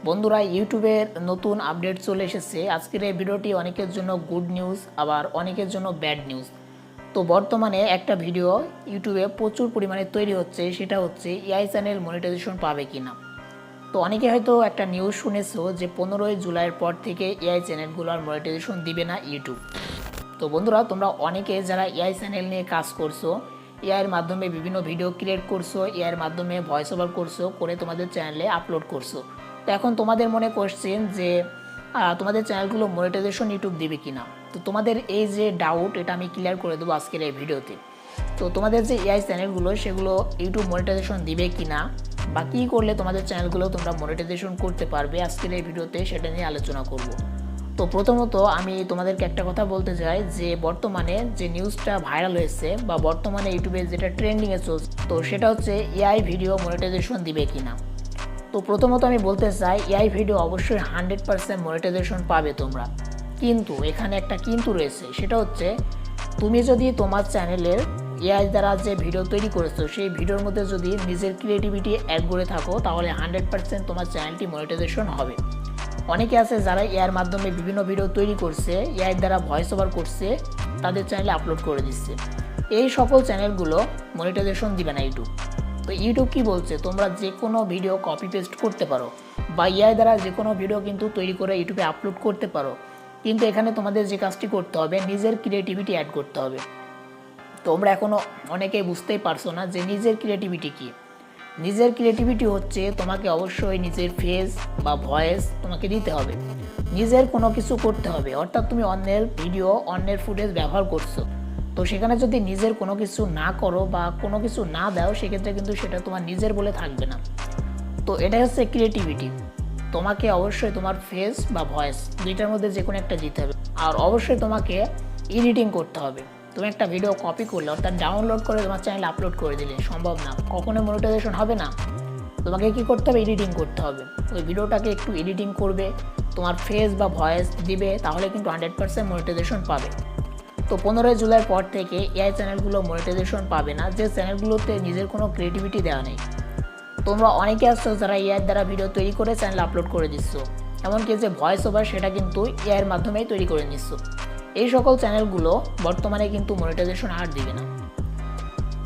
বন্ধুরা, ইউটিউবের নতুন আপডেট চলে এসেছে। আজকের এই ভিডিওটি অনেকের জন্য গুড নিউজ, আবার অনেকের জন্য ব্যাড নিউজ। তো বর্তমানে একটা ভিডিও ইউটিউবে প্রচুর পরিমাণে তৈরি হচ্ছে, সেটা হচ্ছে এআই চ্যানেল মনিটাইজেশন পাবে কিনা। তো অনেকে হয়তো একটা নিউজ শুনেছো যে 15ই জুলাইয়ের পর থেকে এআই চ্যানেলগুলো আর মনিটাইজেশন দিবে না ইউটিউব। তো বন্ধুরা, তোমরা অনেকে যারা এআই চ্যানেল নিয়ে কাজ করছো, এআইয়ের মাধ্যমে বিভিন্ন ভিডিও ক্রিয়েট করছো, এআইয়ের মাধ্যমে ভয়েস ওভার করছো, করে তোমাদের চ্যানেলে আপলোড করছো। তো এখন তোমাদের মনে কোশ্চেন যে তোমাদের চ্যানেলগুলো মনিটাইজেশন ইউটিউব দিবে কিনা। তো তোমাদের এই যে ডাউট, এটা আমি ক্লিয়ার করে দেবো আজকের এই ভিডিওতে। তো তোমাদের যে এআই চ্যানেলগুলো, সেগুলো ইউটিউব মনিটাইজেশন দিবে কিনা বা কী করলে তোমাদের চ্যানেলগুলো তোমরা মনিটাইজেশন করতে পারবে, আজকের এই ভিডিওতে সেটা নিয়ে আলোচনা করব। তো প্রথমত আমি তোমাদেরকে একটা কথা বলতে চাই যে বর্তমানে যে নিউজটা ভাইরাল হয়েছে বা বর্তমানে ইউটিউবে যেটা ট্রেন্ডিংয়ে চলছে, তো সেটা হচ্ছে এআই ভিডিও মনিটাইজেশন দিবে কিনা। তো প্রথমত আমি বলতে চাই, এআই ভিডিও অবশ্যই 100% মনিটাইজেশন পাবে তোমরা, কিন্তু এখানে একটা কিন্তু রয়েছে। সেটা হচ্ছে তুমি যদি তোমার চ্যানেলের এআই দ্বারা যে ভিডিও তৈরি করেছো, সেই ভিডিওর মধ্যে যদি নিজের ক্রিয়েটিভিটি অ্যাড করে থাকো, তাহলে 100% তোমার চ্যানেলটি মনিটাইজেশন হবে। অনেকে আছে যারা এআইয়ের মাধ্যমে বিভিন্ন ভিডিও তৈরি করছে, এআই দ্বারা ভয়েস ওভার করছে, তাদের চ্যানেলে আপলোড করে দিচ্ছে। এই সকল চ্যানেলগুলো মনিটাইজেশন দিবে না ইউটিউব। তো ইউটিউব কি বলছে, তোমরা যে কোনো ভিডিও কপি পেস্ট করতে পারো বা এআই দ্বারা যে কোনো ভিডিও কিন্তু তৈরি করে ইউটিউবে আপলোড করতে পারো, কিন্তু এখানে তোমাদের যে কাজটি করতে হবে, নিজের ক্রিয়েটিভিটি অ্যাড করতে হবে। তোমরা এখনও অনেকেই বুঝতেই পারছো না যে নিজের ক্রিয়েটিভিটি কী। নিজের ক্রিয়েটিভিটি হচ্ছে তোমাকে অবশ্যই নিজের ফেস বা ভয়েস তোমাকে দিতে হবে, নিজের কোনো কিছু করতে হবে। অর্থাৎ তুমি অন্যের ভিডিও, অন্যের ফুটেজ ব্যবহার করছো, তো সেখানে যদি নিজের কোনো কিছু না করো বা কোনো কিছু না দাও, সেক্ষেত্রে কিন্তু সেটা তোমার নিজের বলে থাকবে না। তো এটাই হচ্ছে ক্রিয়েটিভিটি। তোমাকে অবশ্যই তোমার ফেস বা ভয়েস দুইটার মধ্যে যে কোনো একটা দিতে হবে। আর অবশ্যই তোমাকে এডিটিং করতে হবে। তুমি একটা ভিডিও কপি করলে, অর্থাৎ ডাউনলোড করে তোমার চ্যানেলে আপলোড করে দিলে সম্ভব না, কখনো মনিটাইজেশন হবে না। তোমাকে কি করতে হবে, এডিটিং করতে হবে। ওই ভিডিওটাকে একটু এডিটিং করবে, তোমার ফেস বা ভয়েস দিবে, তাহলে কিন্তু 100% মনিটাইজেশন পাবে। তো 15ই জুলাইয়ের পর থেকে এআই চ্যানেলগুলো মনিটাইজেশন পাবে না, যে চ্যানেলগুলোতে নিজের কোনো ক্রিয়েটিভিটি দেওয়া নেই। তোমরা অনেকে আসছো যারা এআই দ্বারা ভিডিও তৈরি করে চ্যানেলে আপলোড করে দিচ্ছ, এমনকি যে ভয়েস ওভার সেটা কিন্তু এআইয়ের মাধ্যমেই তৈরি করে নিচ্ছ। এই সকল চ্যানেলগুলো বর্তমানে কিন্তু মনিটাইজেশন আর দিবে না।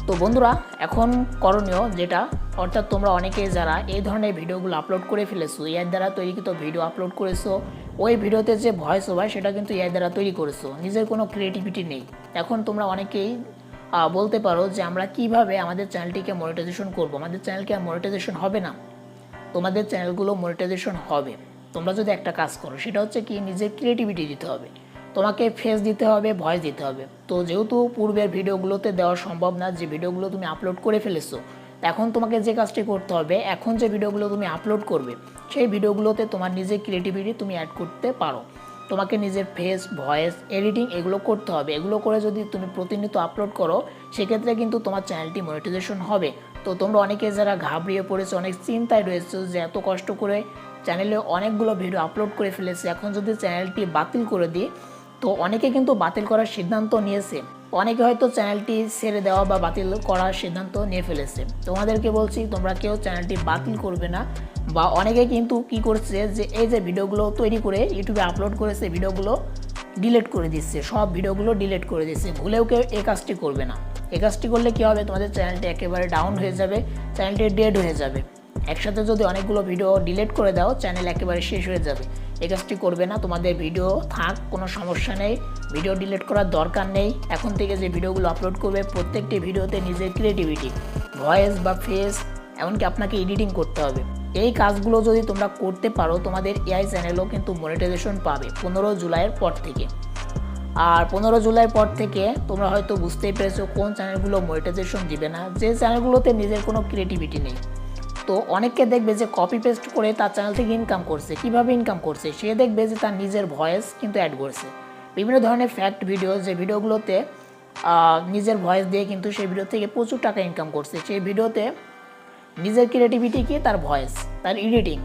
তো বন্ধুরা, এখন করণীয় যেটা, অর্থাৎ তোমরা অনেকে যারা এই ধরনের ভিডিওগুলো আপলোড করে ফেলেছো, এআই দ্বারা তৈরিকৃত ভিডিও আপলোড করেছো, ওই ভিডিওতে যে ভয়েস ওভার সেটা কিন্তু এআই দ্বারা তৈরি করেছো, নিজের কোনো ক্রিয়েটিভিটি নেই। এখন তোমরা অনেকেই বলতে পারো যে আমরা কিভাবে আমাদের চ্যানেলটিকে মনিটাইজেশন করব, আমাদের চ্যানেলকে আর মনিটাইজেশন হবে না। তোমাদের চ্যানেলগুলো মনিটাইজেশন হবে তোমরা যদি একটা কাজ করো, সেটা হচ্ছে কি, নিজের ক্রিয়েটিভিটি দিতে হবে, তোমাকে ফেস দিতে হবে, ভয়েস দিতে হবে। তো যেহেতু পূর্বের ভিডিওগুলোতে দেওয়া সম্ভব না, যে ভিডিওগুলো তুমি আপলোড করে ফেলেছো, এখন তোমাকে যে কাজটি করতে হবে, এখন যে ভিডিওগুলো তুমি আপলোড করবে, সেই ভিডিওগুলোতে তোমার নিজের ক্রিয়েটিভিটি তুমি অ্যাড করতে পারো। তোমাকে নিজের ফেস, ভয়েস, এডিটিং এগুলো করতে হবে। এগুলো করে যদি তুমি প্রতিনিয়ত আপলোড করো, সেক্ষেত্রে কিন্তু তোমার চ্যানেলটি মনিটাইজেশন হবে। তো তোমরা অনেকে যারা ঘাবড়িয়ে পড়েছো, অনেক চিন্তায় রয়েছে যে এত কষ্ট করে চ্যানেলে অনেকগুলো ভিডিও আপলোড করে ফেলেছে, এখন যদি চ্যানেলটি বাতিল করে দিই, তো অনেকে কিন্তু বাতিল করার সিদ্ধান্ত নিয়েছে। অনেকে হয়তো চ্যানেলটি ছেড়ে দেওয়া বা বাতিল করার সিদ্ধান্ত নিয়ে ফেলেছে। তোমাদেরকে বলছি, তোমরা কেউ চ্যানেলটি বাতিল করবে না। বা অনেকে কিন্তু কি করছে, যে এই যে ভিডিওগুলো তৈরি করে ইউটিউবে আপলোড করেছে, ভিডিওগুলো ডিলিট করে দিচ্ছে, সব ভিডিওগুলো ডিলিট করে দিচ্ছে। ভুলেও কেউ এই কাজটি করবে না। এই কাজটি করলে কী হবে, তোমাদের চ্যানেলটি একেবারে ডাউন হয়ে যাবে, চ্যানেলটি ডেড হয়ে যাবে। একসাথে যদি অনেকগুলো ভিডিও ডিলিট করে দাও, চ্যানেল একেবারে শেষ হয়ে যাবে। এই কাজটি করবে না। তোমাদের ভিডিও থাক, কোনো সমস্যা নেই, ভিডিও ডিলিট করার দরকার নেই। এখন থেকে যে ভিডিওগুলো আপলোড করবে, প্রত্যেকটি ভিডিওতে নিজের ক্রিয়েটিভিটি, ভয়েস বা ফেস, এমনকি আপনাকে এডিটিং করতে হবে। এই কাজগুলো যদি তোমরা করতে পারো, তোমাদের এআই চ্যানেলও কিন্তু মনিটাইজেশন পাবে 15 জুলাইয়ের পর থেকে। আর 15 জুলাইয়ের পর থেকে তোমরা হয়তো বুঝতেই পেরেছো কোন চ্যানেলগুলো মনিটাইজেশন দিবে না, যে চ্যানেলগুলোতে নিজের কোনো ক্রিয়েটিভিটি নেই। তো অনেককে দেখবে যে কপি পেস্ট করে তার চ্যানেল থেকে ইনকাম করছে। কিভাবে ইনকাম করছে, সে দেখবে যে তার নিজের ভয়েস কিন্তু অ্যাড করছে, বিভিন্ন ধরনের ফ্যাক্ট ভিডিও, যে ভিডিওগুলোতে নিজের ভয়েস দিয়ে কিন্তু সেই ভিডিও থেকে প্রচুর টাকা ইনকাম করছে। সেই ভিডিওতে নিজের ক্রিয়েটিভিটি কি, তার ভয়েস, তার এডিটিং।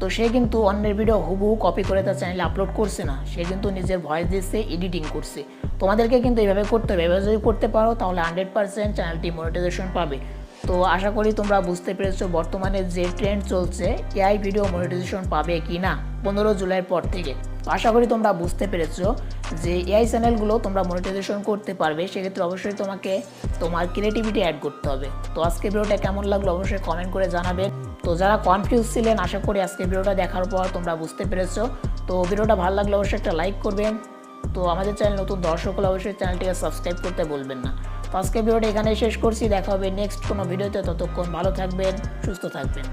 তো সে কিন্তু অন্যের ভিডিও হুবহু কপি করে তার চ্যানেলে আপলোড করছে না, সে কিন্তু নিজের ভয়েস দিচ্ছে, এডিটিং করছে। তোমাদেরকে কিন্তু এইভাবে করতে হবে। এভাবে যদি করতে পারো, তাহলে 100% চ্যানেলটি মনিটাইজেশন পাবে। তো আশা করি তোমরা বুঝতে পেরেছো বর্তমানে যে ট্রেন্ড চলছে এআই ভিডিও মনিটাইজেশন পাবে কি না 15 জুলাইয়ের পর থেকে। তো আশা করি তোমরা বুঝতে পেরেছো যে এআই চ্যানেলগুলো তোমরা মনিটাইজেশন করতে পারবে, সেক্ষেত্রে অবশ্যই তোমাকে তোমার ক্রিয়েটিভিটি অ্যাড করতে হবে। তো আজকে ভিডিওটা কেমন লাগলো অবশ্যই কমেন্ট করে জানাবে। তো যারা কনফিউজ ছিলেন আশা করি আজকে ভিডিওটা দেখার পর তোমরা বুঝতে পেরেছো। তো ভিডিওটা ভালো লাগলে অবশ্যই একটা লাইক করবেন। তো আমাদের চ্যানেল নতুন দর্শক হলে অবশ্যই চ্যানেলটিকে সাবস্ক্রাইব করতে বলবেন না। তো আজকে ভিডিওটা এখানেই শেষ করছি, দেখা হবে নেক্সট কোনো ভিডিওতে। ততক্ষণ ভালো থাকবেন, সুস্থ থাকবেন।